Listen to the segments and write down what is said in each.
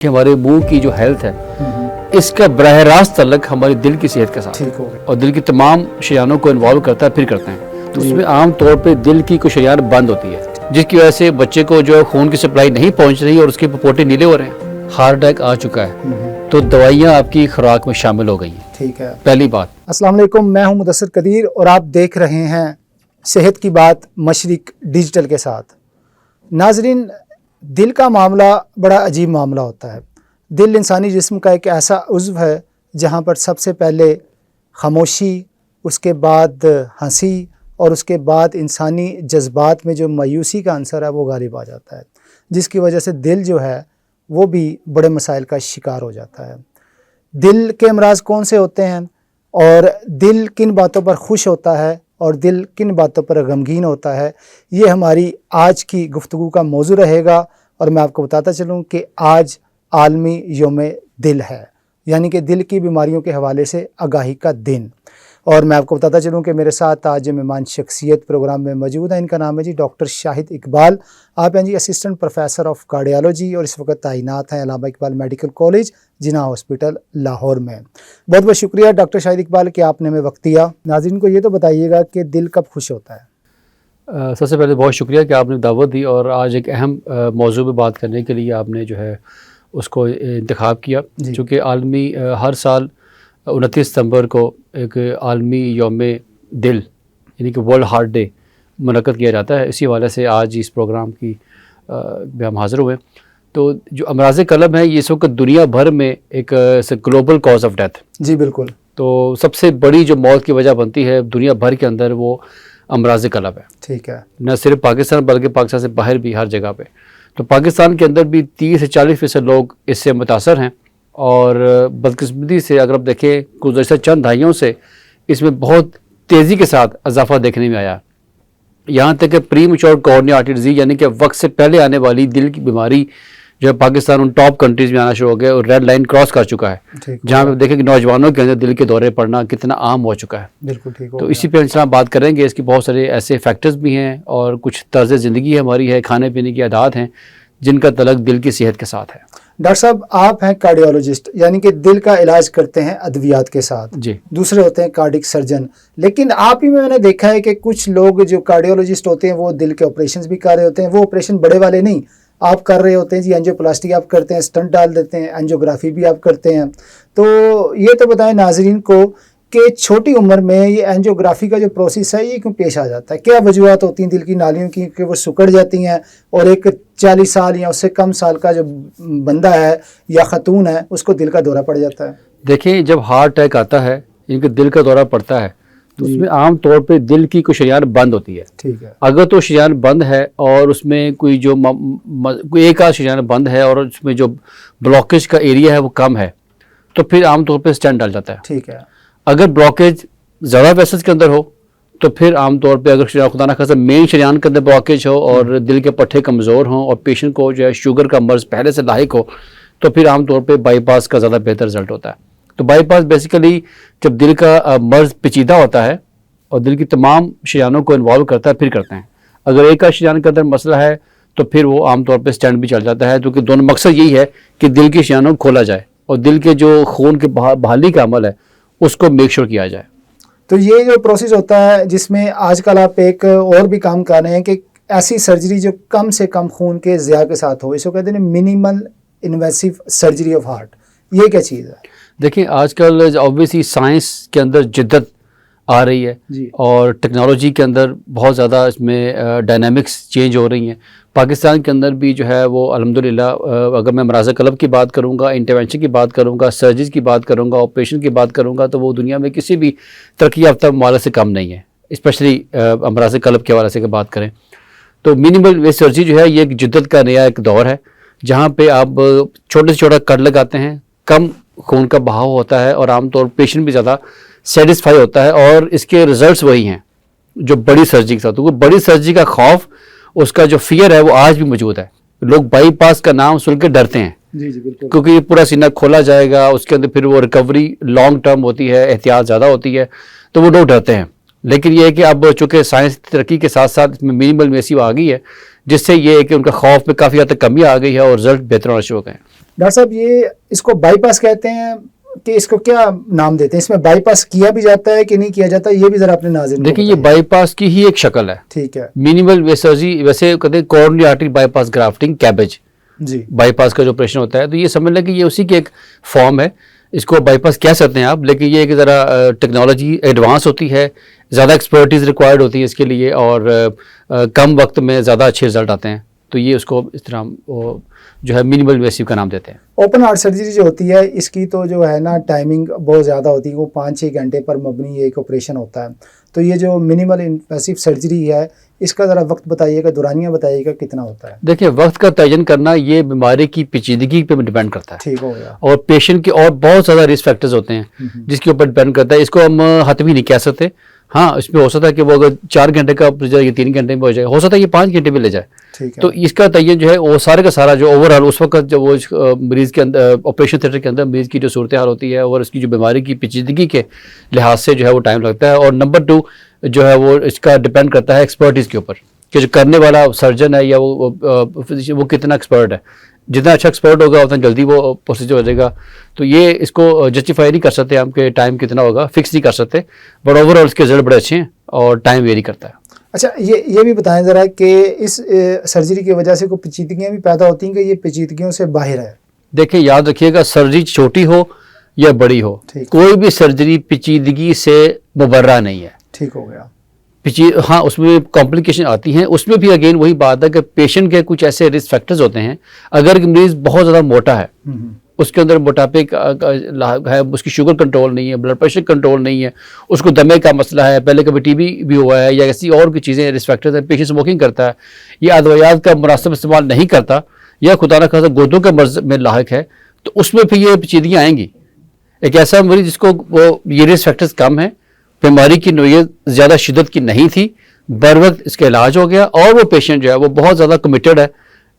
کہ ہمارے منہ کی جو ہیلتھ ہے اس کا براہ راست تعلق ہمارے دل کی صحت کے ساتھ اور دل کی تمام شریانوں کو انوالو کرتا ہے، پھر کرتے ہیں تو اس میں عام طور پہ دل کی کوئی شریان بند ہوتی ہے جس کی وجہ سے بچے کو جو خون کی سپلائی نہیں پہنچ رہی اور اس کے پپوٹے نیلے ہو رہے ہیں، ہارٹ اٹیک آ چکا ہے، تو دوائیاں آپ کی خوراک میں شامل ہو گئی ہیں۔ ٹھیک ہے، پہلی بات۔ السلام علیکم، میں ہوں مدثر قدیر اور آپ دیکھ رہے ہیں صحت کی بات مشرق ڈیجیٹل کے ساتھ۔ ناظرین، دل کا معاملہ بڑا عجیب معاملہ ہوتا ہے۔ دل انسانی جسم کا ایک ایسا عضو ہے جہاں پر سب سے پہلے خاموشی، اس کے بعد ہنسی اور اس کے بعد انسانی جذبات میں جو مایوسی کا عنصر ہے وہ غالب آ جاتا ہے، جس کی وجہ سے دل جو ہے وہ بھی بڑے مسائل کا شکار ہو جاتا ہے۔ دل کے امراض کون سے ہوتے ہیں اور دل کن باتوں پر خوش ہوتا ہے اور دل کن باتوں پر غمگین ہوتا ہے، یہ ہماری آج کی گفتگو کا موضوع رہے گا۔ اور میں آپ کو بتاتا چلوں کہ آج عالمی یوم دل ہے، یعنی کہ دل کی بیماریوں کے حوالے سے آگاہی کا دن۔ اور میں آپ کو بتاتا چلوں کہ میرے ساتھ آج جو مہمان شخصیت پروگرام میں موجود ہیں، ان کا نام ہے جی ڈاکٹر شاہد اقبال۔ آپ ہیں جی اسسٹنٹ پروفیسر آف کارڈیالوجی اور اس وقت تعینات ہیں علامہ اقبال میڈیکل کالج جناح ہاسپٹل لاہور میں۔ بہت بہت شکریہ ڈاکٹر شاہد اقبال کہ آپ نے ہمیں وقت دیا۔ ناظرین کو یہ تو بتائیے گا کہ دل کب خوش ہوتا ہے؟ سب سے پہلے بہت شکریہ کہ آپ نے دعوت دی اور آج ایک اہم موضوع پہ بات کرنے کے لیے آپ نے جو ہے اس کو انتخاب کیا، چونکہ عالمی ہر سال 29 ستمبر کو ایک عالمی یوم دل یعنی کہ ورلڈ ہارٹ ڈے منعقد کیا جاتا ہے۔ اسی حوالے سے آج اس پروگرام کی میں ہم حاضر ہوئے۔ تو جو امراض قلب ہیں یہ اس وقت دنیا بھر میں ایک گلوبل کاز آف ڈیتھ۔ جی بالکل۔ تو سب سے بڑی جو موت کی وجہ بنتی ہے دنیا بھر کے اندر وہ امراض قلب ہے۔ ٹھیک ہے۔ نہ صرف پاکستان بلکہ پاکستان سے باہر بھی ہر جگہ پہ۔ تو پاکستان کے اندر بھی 30 سے 40% لوگ اس سے متاثر ہیں، اور بدقسمتی سے اگر آپ دیکھیں گزشتہ چند دہائیوں سے اس میں بہت تیزی کے ساتھ اضافہ دیکھنے میں آیا، یہاں تک کہ پری میچور کورونری آرٹری ڈیزیز یعنی کہ وقت سے پہلے آنے والی دل کی بیماری جو ہے پاکستان ان ٹاپ کنٹریز میں آنا شروع ہو گیا اور ریڈ لائن کراس کر چکا ہے، جہاں پہ دیکھیں کہ نوجوانوں کے اندر دل کے دورے پڑنا کتنا عام ہو چکا ہے۔ بالکل ٹھیک۔ تو اسی پہ انشاءاللہ بات کریں گے۔ اس کی بہت سارے ایسے فیکٹرز بھی ہیں اور کچھ طرز زندگی ہماری ہے، کھانے پینے کی عادات ہیں جن کا تعلق دل کی صحت کے ساتھ ہے۔ ڈاکٹر صاحب، آپ ہیں کارڈیالوجسٹ، یعنی کہ دل کا علاج کرتے ہیں ادویات کے ساتھ۔ جی۔ دوسرے ہوتے ہیں کارڈک سرجن، لیکن آپ ہی میں نے دیکھا ہے کہ کچھ لوگ جو کارڈیالوجسٹ ہوتے ہیں وہ دل کے آپریشنز بھی کر رہے ہوتے ہیں، وہ آپریشن بڑے والے نہیں، آپ کر رہے ہوتے ہیں جی اینجیوپلاسٹی آپ کرتے ہیں، اسٹنٹ ڈال دیتے ہیں، اینجیوگرافی بھی آپ کرتے ہیں۔ تو یہ تو بتائیں ناظرین کو کہ چھوٹی عمر میں یہ اینجیوگرافی کا جو پروسیس ہے یہ کیوں پیش آ جاتا ہے؟ کیا وجوہات ہوتی ہیں دل کی نالیوں کی کہ وہ سکڑ جاتی ہیں اور ایک 40 سال یا اس سے کم سال کا جو بندہ ہے یا خاتون ہے اس کو دل کا دورہ پڑ جاتا ہے؟ دیکھیں، جب ہارٹ اٹیک آتا ہے یعنی کہ دل کا دورہ پڑتا ہے تو اس میں عام طور پہ دل کی کوئی شریان بند ہوتی ہے۔ ٹھیک ہے۔ اگر تو شریان بند ہے اور اس میں کوئی جو کوئی ایک آدھ شریان بند ہے اور اس میں جو بلاکیج کا ایریا ہے وہ کم ہے تو پھر عام طور پہ اسٹینٹ ڈال جاتا ہے۔ ٹھیک ہے۔ اگر بلاکیج زیادہ ویسلز کے اندر ہو تو پھر عام طور پہ اگر خدا نہ خاصا مین شریان کے اندر بلاکیج ہو اور دل کے پٹھے کمزور ہوں اور پیشنٹ کو جو ہے شوگر کا مرض پہلے سے لاحق ہو تو پھر عام طور پہ بائی پاس کا زیادہ بہتر رزلٹ ہوتا ہے۔ تو بائی پاس بیسیکلی جب دل کا مرض پیچیدہ ہوتا ہے اور دل کی تمام شریانوں کو انوالو کرتا ہے پھر کرتے ہیں۔ اگر ایک آدھ شریان کے اندر مسئلہ ہے تو پھر وہ عام طور پہ اسٹینٹ بھی چل جاتا ہے، کیونکہ دونوں مقصد یہی ہے کہ دل کی شریانوں کو کھولا جائے اور دل کے جو خون کے بحالی کا عمل ہے اس کو میک شور کیا جائے۔ تو یہ جو پروسیس ہوتا ہے جس میں آج کل آپ ایک اور بھی کام کر رہے ہیں کہ ایسی سرجری جو کم سے کم خون کے ضیاع کے ساتھ ہو، اس کو کہتے ہیں منیمل انویسیو سرجری آف ہارٹ، یہ کیا چیز ہے؟ دیکھیں، آج کل اوبویسلی سائنس کے اندر جدت آ رہی ہے جی۔ اور ٹیکنالوجی کے اندر بہت زیادہ اس میں ڈائنامکس چینج ہو رہی ہیں۔ پاکستان کے اندر بھی جو ہے وہ الحمدللہ اگر میں امراض قلب کی بات کروں گا، انٹرونشن کی بات کروں گا، سرجریز کی بات کروں گا، آپریشن کی بات کروں گا تو وہ دنیا میں کسی بھی ترقی یافتہ ممالک سے کم نہیں ہے، اسپیشلی امراض قلب کے حوالے سے بات کریں تو منیمل ویس سرجری جو ہے یہ ایک جدت کا نیا ایک دور ہے جہاں پہ آپ چھوٹے سے چھوٹا کٹ لگاتے ہیں، کم خون کا بہاؤ ہوتا ہے اور عام طور پیشنٹ بھی زیادہ سیٹسفائی ہوتا ہے اور اس کے ریزلٹس وہی ہیں جو بڑی سرجری کے ساتھ۔ تو بڑی سرجری کا خوف، اس کا جو فیئر ہے وہ آج بھی موجود ہے۔ لوگ بائی پاس کا نام سن کے ڈرتے ہیں جی جی بالکل، کیونکہ یہ پورا سینہ کھولا جائے گا، اس کے اندر پھر وہ ریکوری لانگ ٹرم ہوتی ہے، احتیاط زیادہ ہوتی ہے، تو وہ لوگ ڈرتے ہیں۔ لیکن یہ ہے کہ اب چونکہ سائنس ترقی کے ساتھ ساتھ اس میں منیمل انویسیو آ گئی ہے، جس سے یہ ہے کہ ان کا خوف میں کافی حد تک کمی آ گئی ہے اور رزلٹ بہتر ہونا شروع ہو گئے ہیں۔ डॉक्टर साहब ये इसको बाईपास कहते हैं कि इसको क्या नाम देते हैं, इसमें बाईपास किया भी जाता है कि नहीं किया जाता, ये भी जरा अपने नाज़रीन को देखिए ये बताइए। बाईपास की ही एक शक्ल है, ठीक है मिनिमल सर्जरी, वैसे कहते हैं coronary artery bypass grafting cabbage जी। बाईपास का जो ऑपरेशन होता है, तो ये समझ लें कि ये उसी की एक फॉर्म है, इसको बाईपास कह सकते हैं आप, लेकिन ये एक ज़रा टेक्नोलॉजी एडवांस होती है, ज़्यादा एक्सपर्टीज़ रिक्वायर्ड होती है इसके लिए, और कम वक्त में ज़्यादा अच्छे रिजल्ट आते हैं, तो ये उसको इस तरह वो जो है मिनिमल इन्वेसिव का नाम देते हैं। ओपन हार्ट सर्जरी जो होती है इसकी तो जो है ना टाइमिंग बहुत ज़्यादा होती है, वो 5-6 घंटे पर मबनी एक ऑपरेशन होता है। तो ये जो मिनिमल इन्वेसिव सर्जरी है इसका ज़रा वक्त बताइएगा, दुरानियाँ बताइएगा कितना होता है। देखिए वक्त का तयन करना ये बीमारी की पेचीदगी पे डिपेंड करता है, ठीक हो गया। और पेशेंट के और बहुत ज़्यादा रिस्क फैक्टर्स होते हैं जिसके ऊपर डिपेंड करता है, इसको हम हतमी नहीं कह सकते। हाँ, इसमें हो सकता है कि वो अगर 4 घंटे का प्रोसीजर ये 3 घंटे में हो जाए, हो सकता है ये 5 घंटे में ले जाए। ठीक है। तो इसका तयन जो है वो सारे का सारा जो ओवरऑल उस वक्त जो वो मरीज़ के अंदर ऑपरेशन थिएटर के अंदर मरीज़ की जो सूरत हाल होती है और उसकी जो बीमारी की पेचीदगी के लिहाज से जो है वो टाइम लगता है। और नंबर 2 जो है वो इसका डिपेंड करता है एक्सपर्टीज़ के ऊपर, कि जो करने वाला सर्जन है या वो फिजिशियन वो कितना एक्सपर्ट है। जितना अच्छा एक्सपर्ट होगा उतना जल्दी वो प्रोसीजर हो जाएगा। तो ये इसको जस्टिफाई नहीं कर सकते हम कि टाइम कितना होगा, फिक्स नहीं कर सकते, बट ओवरऑल इसके रिजल्ट बड़े अच्छे हैं और टाइम वेरी करता है। अच्छा ये भी बताएं ज़रा कि इस सर्जरी की वजह से कोई पेचीदगियाँ भी पैदा होती हैं कि ये पेचीदगियों से बाहर है? देखिए याद रखिएगा, सर्जरी छोटी हो या बड़ी हो, ठीक। कोई भी सर्जरी पेचीदगी से मुबर्रा नहीं है। ठीक हो गया। हाँ, उसमें कॉम्प्लिकेशन आती हैं, उसमें भी अगेन वही बात है कि पेशेंट के कुछ ऐसे रिस्क फैक्टर्स होते हैं। अगर मरीज़ बहुत ज़्यादा मोटा है, उसके अंदर मोटापे का है, उसकी शुगर कंट्रोल नहीं है, ब्लड प्रेशर कंट्रोल नहीं है, उसको दमे का मसला है, पहले कभी टीबी भी हुआ है या ऐसी और भी चीज़ें रिस्क फैक्टर्स हैं, पेशेंट स्मोकिंग करता है, ये अद्वियात का मुनासिब इस्तेमाल नहीं करता, या खुदा न खासा गुर्दों के मर्ज में लायक है, तो उसमें फिर ये पेचीदगियाँ आएंगी। एक ऐसा मरीज जिसको वो ये रिस्क फैक्टर्स कम है, बीमारी की नोयत ज़्यादा शिद्दत की नहीं थी, बर वक्त इसका इलाज हो गया, और वो पेशेंट जो है वो बहुत ज़्यादा कमिटेड है,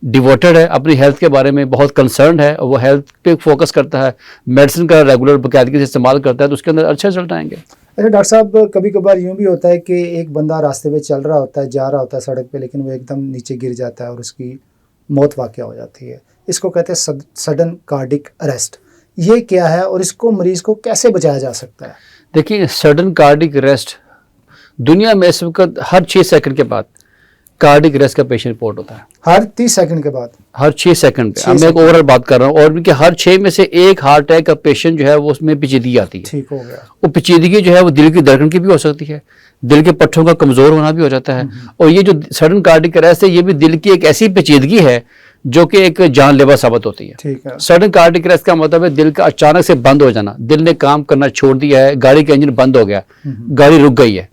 डिवोटेड है, अपनी हेल्थ के बारे में बहुत कंसर्न है, वो हेल्थ पे फोकस करता है, मेडिसिन का रेगुलर बाकायदगी से इस्तेमाल करता है, तो उसके अंदर अच्छे रिजल्ट आएंगे। अच्छा डॉक्टर साहब, कभी कभार यूँ भी होता है कि एक बंदा रास्ते पे चल रहा होता है, जा रहा होता है सड़क पे, लेकिन वो एकदम नीचे गिर जाता है और उसकी मौत वाक़या हो जाती है। इसको कहते हैं सडन कार्डिक अरेस्ट। ये क्या है और इसको मरीज़ को कैसे बचाया जा सकता है? देखिए सडन कार्डिक अरेस्ट दुनिया में इस वक्त हर 6 सेकंड के बाद कार्डिक अरेस्ट का पेशेंट रिपोर्ट होता है। हर 30 सेकंड के बाद? हर 6 सेकंड पे। 6 मैं एक सेकंड। ओवरऑल बात कर रहा हूँ, और कि हर 6 में से एक हार्ट अटैक का पेशेंट जो है वो उसमें पेचीदगी आती है। ठीक हो गया। वो पेचीदगी जो है वो दिल की धड़कन की भी हो सकती है, दिल के पट्टों का कमज़ोर होना भी हो जाता है, और ये जो सडन कार्डिक अरेस्ट है ये भी दिल की एक ऐसी पेचीदगी है जो कि एक जानलेवा साबित होती है। ठीक है। सडन कार्डिक अरेस्ट का मतलब है दिल का अचानक से बंद हो जाना, दिल ने काम करना छोड़ दिया है, गाड़ी का इंजन बंद हो गया, गाड़ी रुक गई है,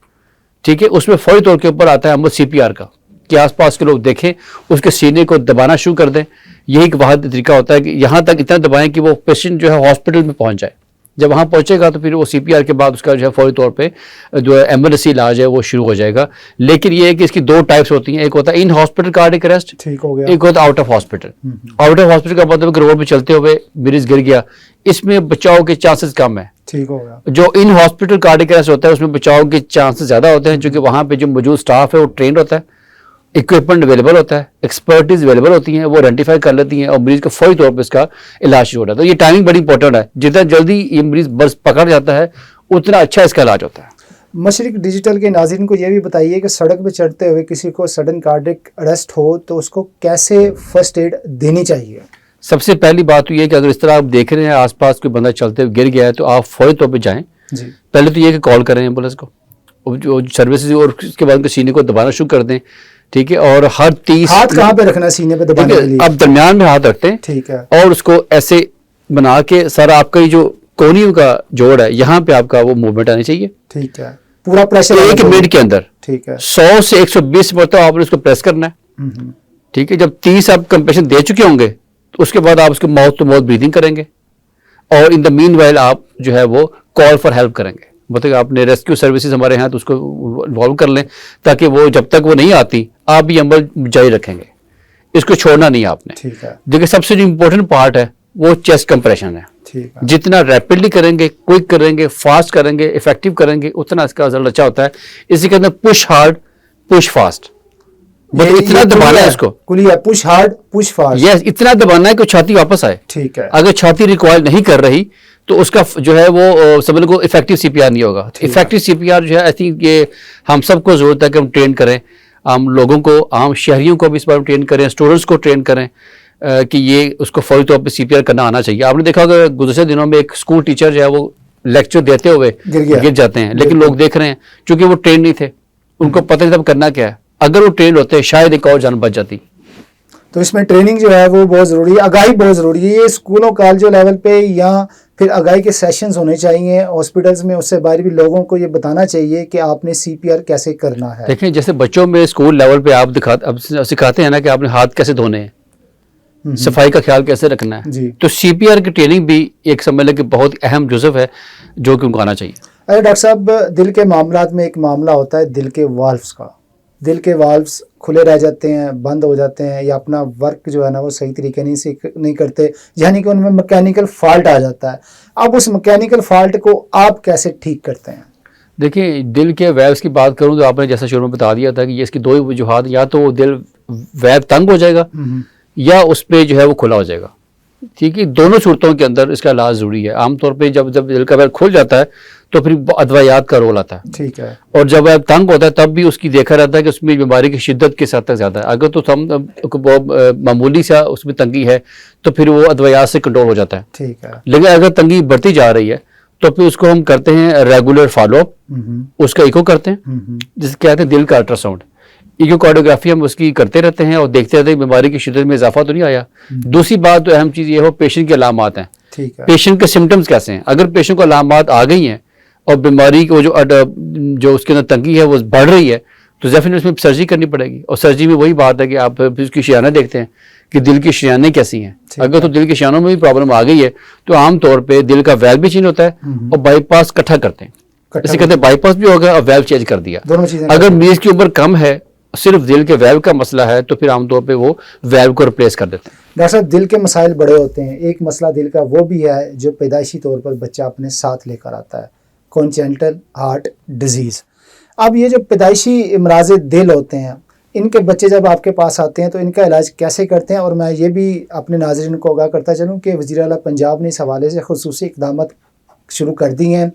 ठीक है। उसमें फौरी तौर के ऊपर आता है अमल CPR का, कि आसपास के लोग देखें, उसके सीने को दबाना शुरू कर दें। यही एक वाहिद तरीका होता है कि यहाँ तक इतना दबाएं कि वो पेशेंट जो है हॉस्पिटल में पहुँच जाए। जब वहाँ पहुँचेगा तो फिर वो CPR के बाद उसका जो है फौरी तौर पे जो है एमरजेंसी इलाज है वो शुरू हो जाएगा। लेकिन ये है कि इसकी 2 टाइप्स होती हैं, एक होता है इन हॉस्पिटल कार्डिक अरेस्ट, ठीक हो गया। एक होता है out of hospital. Out of hospital का मतलब कि रोड पे चलते हुए मरीज गिर गया, इसमें बचाव के चांसेस कम है। ठीक हो गया। जो इन हॉस्पिटल कार्डिक अरेस्ट होता है उसमें बचाव के चांसेस ज़्यादा होते हैं, क्योंकि वहाँ पे जो मौजूद स्टाफ है वो ट्रेंड होता है, इक्विपमेंट अवेलेबल होता है, एक्सपर्टीज अवेलेबल होती हैं, वो आइडेंटिफाई कर लेती हैं और मरीज को फौरी तौर पर इसका इलाज शुरू होता है। तो ये टाइमिंग बड़ी इंपॉर्टेंट है, जितना जल्दी ये मरीज बस पकड़ जाता है उतना अच्छा इसका इलाज होता है। मशरिक डिजिटल के नाज़रीन को ये भी बताइए कि सड़क पे चढ़ते हुए किसी को सडन कार्डिक अरेस्ट हो तो उसको कैसे फर्स्ट एड देनी चाहिए? सबसे पहली बात तो ये है कि अगर इस तरह आप देख रहे हैं आसपास कोई बंदा चलते हुए गिर गया है तो आप फौरी तौर पे जाएं। जी। पहले तो ये कि कॉल करें एम्बुलेंस को, जो सर्विसेज, और उसके बाद उनके सीने को दबाना शुरू कर दें, ठीक है। और हर 30 हाथ कहाँ पे रखना है सीने पे दबाने के लिए? आप दरमियान में हाथ रखते हैं, ठीक है। और उसको ऐसे बना के सारा आपका ये जो कोहनियों का जोड़ है यहाँ पे आपका वो मूवमेंट आनी चाहिए, ठीक है। पूरा प्रेशर 1 मिनट के अंदर। ठीक है। 100 से 120 मरतबा आपने उसको प्रेस करना है, ठीक है। जब 30 आप कंप्रेशन दे चुके होंगे तो उसके बाद आप उसको माउथ टू माउथ ब्रीदिंग करेंगे, और इन द मीन वाइल आप जो है वो कॉल फॉर हेल्प करेंगे। मतलब आपने रेस्क्यू सर्विसेज हमारे यहाँ तो उसको इन्वॉल्व कर लें, ताकि वो जब तक वो नहीं आती आप भी अमल जारी रखेंगे, इसको छोड़ना नहीं आपने। ठीक है। देखिए सबसे जो इम्पोर्टेंट पार्ट है वो चेस्ट कंप्रेशन है। ठीक है। जितना रैपिडली करेंगे, क्विक करेंगे, फास्ट करेंगे, इफेक्टिव करेंगे, उतना इसका रिजल्ट अच्छा होता है। इसी के अंदर पुश हार्ड पुश फास्ट, मतलब इतना दबाना है उसको, कुलिया, push hard push fast, yes, इतना दबाना है कि छाती वापस आए। ठीक है। अगर छाती रिकॉइल नहीं कर रही तो उसका जो है वो समझ लो इफेक्टिव सीपीआर नहीं होगा। इफेक्टिव सीपीआर जो है आई थिंक ये हम सबको जरूरत है कि हम ट्रेन करें, आम लोगों को, आम शहरियों को भी इस बारे में ट्रेन करें, स्टूडेंट्स को ट्रेन करें कि ये उसको फौरी तौर पर सीपीआर करना आना चाहिए। आपने देखा होगा गुज़श्ते दिनों में एक स्कूल टीचर जो है वो लेक्चर देते हुए गिर जाते हैं, लेकिन लोग देख रहे हैं क्योंकि वो ट्रेन नहीं थे, उनको पता नहीं था करना क्या है। अगर वो ट्रेन होते शायद एक और जान बच जाती। तो इसमें ट्रेनिंग जो है वो बहुत ज़रूरी है, आगाही बहुत ज़रूरी है। ये स्कूलों कॉलेजों लेवल पे या फिर आगाही के सेशंस होने चाहिए हॉस्पिटल्स में, उससे बाहर भी लोगों को ये बताना चाहिए कि आपने सीपीआर कैसे करना है। देखें जैसे बच्चों में स्कूल लेवल पे आप सिखाते हैं ना कि आपने हाथ कैसे धोने हैं, सफाई का ख्याल कैसे रखना है जी। तो सीपीआर की ट्रेनिंग भी एक समझ लें कि बहुत अहम जुज़व है जो कि उनको आना चाहिए। अरे डॉक्टर साहब, दिल के मामलात में एक मामला होता है दिल के वाल्व्स का। दिल के वाल्व्स खुले रह जाते हैं, बंद हो जाते हैं, या अपना वर्क जो है ना वो सही तरीके नहीं करते, यानी कि उनमें मैकेनिकल फॉल्ट आ जाता है। अब उस मैकेनिकल फॉल्ट को आप कैसे ठीक करते हैं? देखिए दिल के वेव्स की बात करूं तो आपने जैसा शुरू में बता दिया था कि ये इसकी दो ही वजूहात, या तो दिल वेव तंग हो जाएगा या उस पर जो है वो खुला हो जाएगा। ठीक है, दोनों सूरतों के अंदर इसका इलाज ज़रूरी है। आमतौर पे जब दिल का वेव खुल जाता है तो फिर अदवायात का रोल आता है, ठीक है। और जब वेव तंग होता है तब भी उसकी देखा रहता है कि उसमें बीमारी की शिद्दत किस हद तक ज़्यादा है। अगर तो मामूली सा उसमें तंगी है तो फिर वो अदवायात से कंट्रोल हो जाता है, ठीक है। लेकिन अगर तंगी बढ़ती जा रही है तो फिर उसको हम करते हैं रेगुलर फॉलोअप, उसका इको करते हैं जिसे कहते हैं दिल का अल्ट्रासाउंड। इकोकार्डियोग्राफी हम उसकी करते रहते हैं और देखते रहते हैं बीमारी की शिद्दत में इजाफा तो नहीं आया। दूसरी बात तो अहम चीज़ ये हो पेशेंट के अलामात हैं, ठीक है। पेशेंट के सिम्टम्स कैसे हैं। अगर पेशेंट को अलामात आ गई हैं और बीमारी को जो उसके अंदर तंगी है वो बढ़ रही है तो डेफिनेटली उसमें सर्जरी करनी पड़ेगी। और सर्जरी में वही बात है कि आप उसकी शयाना देखते हैं कि दिल की शयानें कैसी हैं। अगर तो दिल की शयानों में भी प्रॉब्लम आ गई है तो आमतौर पर दिल का वेल्व भी चेंज होता है और बाईपास इकट्ठा करते हैं, जैसे कहते हैं बाईपास भी होगा और वेल्व चेंज कर दिया। दोनों चीजें। अगर मरीज की उम्र कम है, सिर्फ दिल के वेल्व का मसला है तो फिर आमतौर पे वो वेल्व को रिप्लेस कर देते हैं। डॉक्टर साहब, दिल के मसाइल बड़े होते हैं। एक मसला दिल का वो भी है जो पैदाइशी तौर पर बच्चा अपने साथ लेकर आता है, कॉन्जेनिटल हार्ट डिजीज़। अब ये जो पैदाइशी इमराज़ दिल होते हैं, इनके बच्चे जब आपके पास आते हैं तो इनका इलाज कैसे करते हैं? और मैं ये भी अपने नाज़रीन को आगाह करता चलूँ कि वज़ीर आला पंजाब ने इस हवाले से खुसूसी इक़दामात शुरू कर दी हैं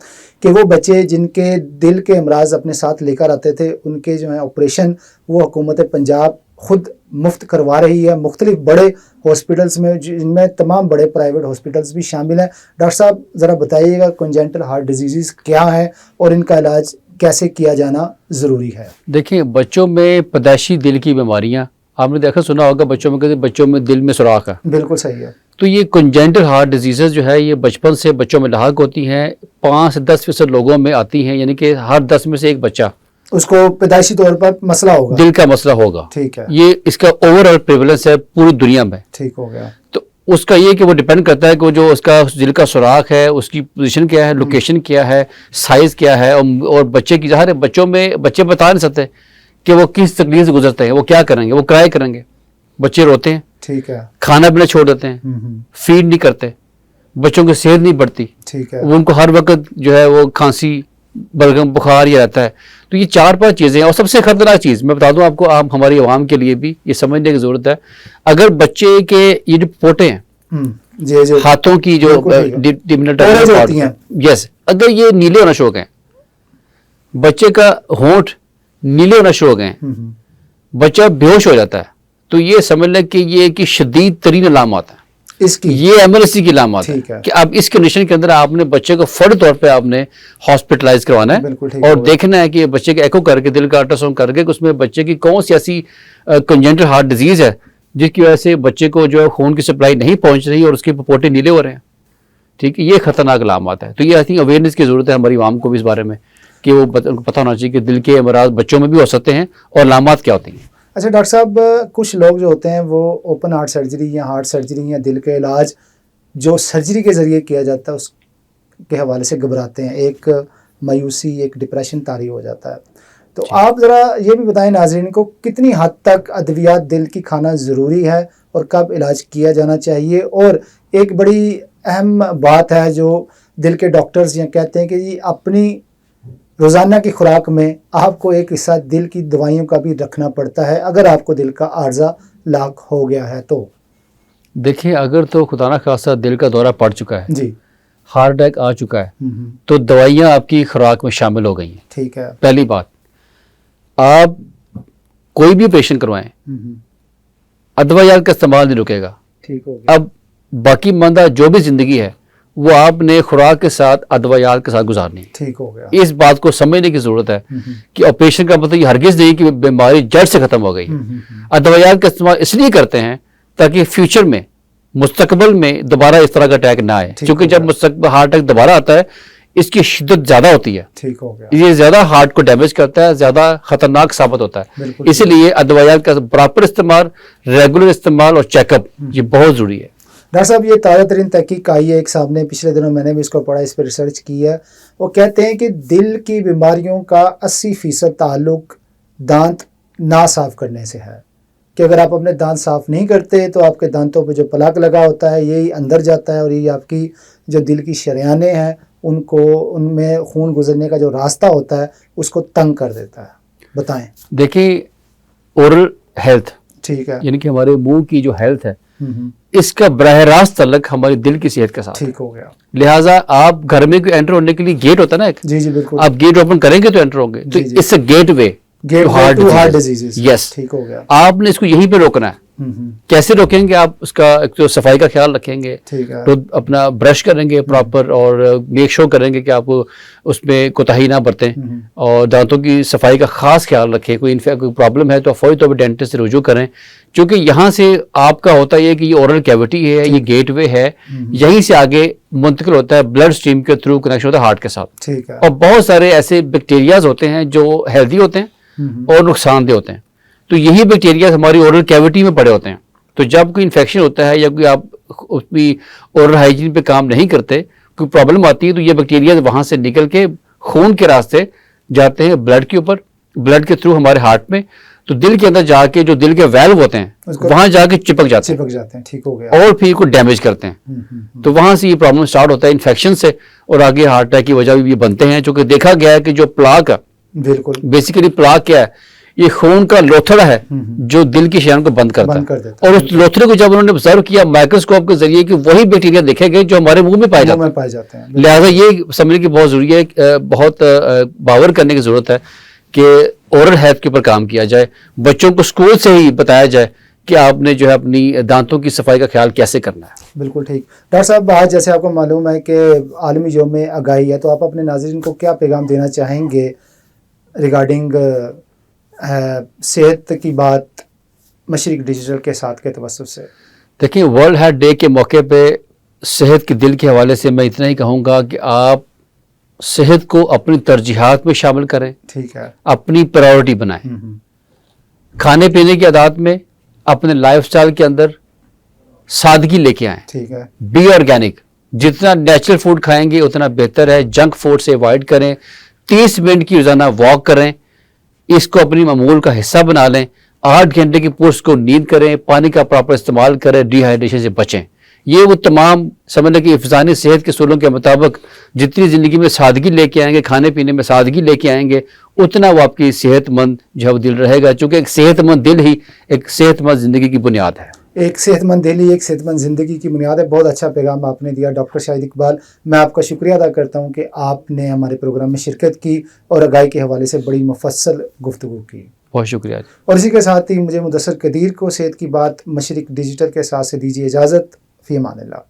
कि वो बच्चे जिनके दिल के अमराज अपने साथ लेकर आते थे उनके जो है ऑपरेशन वो हुकूमत पंजाब ख़ुद मुफ्त करवा रही है मुख्तलिफ बड़े हॉस्पिटल्स में, जिनमें तमाम बड़े प्राइवेट हॉस्पिटल्स भी शामिल हैं। डॉक्टर साहब ज़रा बताइएगा कॉन्जेनिटल हार्ट डिजीज़ क्या है और इनका इलाज कैसे किया जाना ज़रूरी है? देखिए बच्चों में पैदाइशी दिल की बीमारियाँ आपने देखा सुना होगा, बच्चों में दिल में सुराख है। बिल्कुल सही है। तो ये कॉन्जेनिटल हार्ट डिजीज़ जो है ये बचपन से बच्चों में लाहक होती हैं, 5 से 10% लोगों में आती हैं, यानी कि हर 10 में से एक बच्चा उसको पैदाइशी तौर पर मसला होगा, दिल का मसला होगा। ठीक है। ये इसका ओवरऑल प्रेवलेंस है पूरी दुनिया में। ठीक हो गया। तो उसका ये कि वो डिपेंड करता है कि जो उसका दिल का सुराख है उसकी पोजीशन क्या है, लोकेशन क्या है, साइज़ क्या है, और बच्चे की ज़ाहिर है बच्चे बता नहीं सकते कि वो किस तकलीफ से गुजरते हैं, वो क्या करेंगे, वो क्राई करेंगे, बच्चे रोते हैं, ठीक है, खाना पीना छोड़ देते हैं, फीड नहीं करते, बच्चों की सेहत नहीं बढ़ती, ठीक है, वो उनको हर वक्त जो है वो खांसी बलगम बुखार ये रहता है। तो ये 4-5 चीज़ें हैं। और सबसे खतरनाक चीज़ मैं बता दूं आपको, आप हमारी आवाम के लिए भी ये समझने की ज़रूरत है, अगर बच्चे के ये जो पोटे हैं जो हाथों की जो होती हैं, यस, अगर ये नीले होना शुरू हो गए, बच्चे का होंठ नीले होना शुरू हो गए, बच्चा बेहोश हो जाता है, तो ये समझ लें कि ये कि शदीद तरीन अलामत है इसकी, ये एमरजेंसी की अलामत है कि अब इस कंडीशन के अंदर आपने बच्चे को फौरी तौर पे आपने हॉस्पिटलाइज करवाना है और देखना है कि बच्चे के एको करके दिल का अल्ट्रासाउंड करके उसमें बच्चे की कौन सी ऐसी कॉन्जेनिटल हार्ट डिजीज है जिसकी वजह से बच्चे को जो है खून की सप्लाई नहीं पहुंच रही और उसके पोटे नीले हो रहे हैं। ठीक है, ये खतरनाक अलामत है। तो ये आई थिंक अवेयरनेस की जरूरत है हमारी आवाम को भी इस बारे में कि वो उनको पता होना चाहिए कि दिल के अमराज बच्चों में भी हो सकते हैं और अलामत क्या होती हैं। अच्छा डॉक्टर साहब, कुछ लोग जो होते हैं वो ओपन हार्ट सर्जरी या हार्ट सर्जरी या दिल का इलाज जो सर्जरी के ज़रिए किया जाता है उसके हवाले से घबराते हैं, एक मायूसी एक डिप्रेशन तारी हो जाता है। तो आप ज़रा ये भी बताएं नाज़रीन को कितनी हद तक अद्वियात दिल की खाना ज़रूरी है और कब इलाज किया जाना चाहिए। और एक बड़ी अहम बात है जो दिल के डॉक्टर्स ये कहते हैं कि जी अपनी روزانہ کی خوراک میں آپ کو ایک حصہ دل کی دوائیوں کا بھی رکھنا پڑتا ہے اگر آپ کو دل کا عارضہ لاحق ہو گیا ہے تو؟ دیکھیں اگر تو خدا نہ خواستہ دل کا دورہ پڑ چکا ہے، جی، ہارٹ اٹیک آ چکا ہے، تو دوائیاں آپ کی خوراک میں شامل ہو گئی ہیں. ٹھیک ہے. پہلی بات، آپ کوئی بھی آپریشن کروائیں ادویات کا استعمال نہیں رکے گا. ٹھیک ہو گیا. اب باقی ماندہ جو بھی زندگی ہے وہ آپ نے خوراک کے ساتھ ادویات کے ساتھ گزارنی ہے. ٹھیک ہو گیا. اس بات کو سمجھنے کی ضرورت ہے کہ آپریشن کا مطلب یہ ہرگز نہیں کہ بیماری جڑ سے ختم ہو گئی. ادویات کا استعمال اس لیے کرتے ہیں تاکہ فیوچر میں، مستقبل میں دوبارہ اس طرح کا اٹیک نہ آئے، کیونکہ جب مستقبل ہارٹ اٹیک دوبارہ آتا ہے اس کی شدت زیادہ ہوتی ہے. ٹھیک ہو گیا. یہ زیادہ ہارٹ کو ڈیمیج کرتا ہے، زیادہ خطرناک ثابت ہوتا ہے. بالکل. اسی لیے ادویات کا پراپر استعمال، ریگولر استعمال اور چیک اپ یہ بہت ضروری ہے. ڈاکٹر صاحب یہ تازہ ترین تحقیق آئی ہے ایک سامنے، پچھلے دنوں میں نے بھی اس کو پڑھا، اس پہ ریسرچ کی ہے. وہ کہتے ہیں کہ دل کی بیماریوں کا 80% تعلق دانت نہ صاف کرنے سے ہے، کہ اگر آپ اپنے دانت صاف نہیں کرتے تو آپ کے دانتوں پہ جو پلاک لگا ہوتا ہے یہی اندر جاتا ہے اور یہ آپ کی جو دل کی شریانیں ہیں ان میں خون گزرنے کا جو راستہ ہوتا ہے اس کو تنگ کر دیتا ہے. بتائیں. دیکھیں اورل ہیلتھ، ٹھیک ہے. یعنی کہ ہمارے منہ کی جو ہیلتھ ہے اس کا براہ راست تعلق ہماری دل کی صحت کے ساتھ. ٹھیک ہو گیا. لہٰذا آپ گھر میں کوئی انٹر ہونے کے لیے گیٹ ہوتا ہے نا ایک، جی جی بالکل. آپ گیٹ اوپن کریں گے تو انٹر ہوں گے، تو اس سے گیٹ وے ہارٹ ڈیزیز. یس. ٹھیک ہو گیا. آپ نے اس کو یہیں پہ روکنا ہے. کیسے روکیں گے؟ آپ اس کا ایک تو صفائی کا خیال رکھیں گے، ٹھیک ہے. تو اپنا برش کریں گے پراپر اور میک شور کریں گے کہ آپ اس میں کوتاہی نہ برتیں، اور دانتوں کی صفائی کا خاص خیال رکھیں. کوئی پرابلم ہے تو فوری طور پہ ڈینٹسٹ سے رجوع کریں، چونکہ یہاں سے آپ کا ہوتا ہے کہ یہ اورل کیوٹی ہے، یہ گیٹ وے ہے، یہیں سے آگے منتقل ہوتا ہے بلڈ سٹریم کے تھرو، کنیکشن ہوتا ہے ہارٹ کے ساتھ. ٹھیک ہے. اور بہت سارے ایسے بیکٹیریاز ہوتے ہیں جو ہیلدی ہوتے ہیں اور نقصان دہ ہوتے ہیں. تو یہی بیکٹیریاز ہماری اورل کیوٹی میں پڑے ہوتے ہیں. تو جب کوئی انفیکشن ہوتا ہے یا کوئی آپ اس کی اورل ہائیجین پہ کام نہیں کرتے، کوئی پرابلم آتی ہے، تو یہ بیکٹیریاز وہاں سے نکل کے خون کے راستے جاتے ہیں بلڈ کے اوپر، بلڈ کے تھرو ہمارے ہارٹ میں، تو دل کے اندر جا کے جو دل کے ویلو ہوتے ہیں وہاں جا کے چپک جاتے ہیں. ٹھیک ہو گیا. اور پھر کو ڈیمیج کرتے ہیں. تو وہاں سے یہ پرابلم سٹارٹ ہوتا ہے انفیکشن سے، اور آگے ہارٹ اٹیک کی وجہ بھی یہ بنتے ہیں. چونکہ دیکھا گیا ہے کہ جو پلاک ہے، بالکل بیسیکلی پلاک کیا ہے؟ یہ خون کا لوتھڑا ہے جو دل کی شریان کو بند کرتا ہے. اور اس لوتھڑے کو جب انہوں نے آبزرو کیا مائکروسکوپ کے ذریعے کہ وہی بیکٹیریا دیکھے گئے جو ہمارے منہ میں پائے جاتے ہیں. لہٰذا یہ سمجھنے کی بہت ضروری ہے، بہت باور کرنے کی ضرورت ہے کہ اورل ہیلتھ کے اوپر کام کیا جائے. بچوں کو اسکول سے ہی بتایا جائے کہ آپ نے جو ہے اپنی دانتوں کی صفائی کا خیال کیسے کرنا ہے. بالکل ٹھیک. ڈاکٹر صاحب آج جیسے آپ کو معلوم ہے کہ عالمی یوم آگاہی ہے، تو آپ اپنے ناظرین کو کیا پیغام دینا چاہیں گے ریگارڈنگ صحت کی بات مشرق ڈیجیٹل کے ساتھ کے توسط سے؟ دیکھیں ورلڈ ہارٹ ڈے کے موقع پہ صحت کے دل کے حوالے سے میں اتنا ہی کہوں گا کہ آپ صحت کو اپنی ترجیحات میں شامل کریں. ٹھیک ہے. اپنی پرائیورٹی بنائیں. کھانے پینے کی عادات میں اپنے لائف سٹائل کے اندر سادگی لے کے آئیں. ٹھیک ہے. بی آرگینک، جتنا نیچرل فوڈ کھائیں گے اتنا بہتر ہے. جنک فوڈ سے اوائڈ کریں. 30 منٹ کی روزانہ واک کریں، اس کو اپنی معمول کا حصہ بنا لیں. 8 گھنٹے کی پورس کو نیند کریں. پانی کا پراپر استعمال کریں. ڈی ہائیڈریشن سے بچیں. یہ وہ تمام سمجھنے کی افزانی صحت کے اصولوں کے مطابق جتنی زندگی میں سادگی لے کے آئیں گے، کھانے پینے میں سادگی لے کے آئیں گے، اتنا وہ آپ کی صحت مند جو ہے وہ دل رہے گا. چونکہ ایک صحت مند دل ہی ایک صحت مند زندگی کی بنیاد ہے. ایک صحت مند دل ہی ایک صحت مند زندگی کی بنیاد ہے. بہت اچھا پیغام آپ نے دیا ڈاکٹر شاہد اقبال. میں آپ کا شکریہ ادا کرتا ہوں کہ آپ نے ہمارے پروگرام میں شرکت کی اور آگاہی کے حوالے سے بڑی مفصل گفتگو کی. بہت شکریہ. اور اسی کے ساتھ ہی مجھے مدثر قدیر کو صحت کی بات مشرق ڈیجیٹل کے ساتھ سے دیجیے اجازت. فی امان اللہ.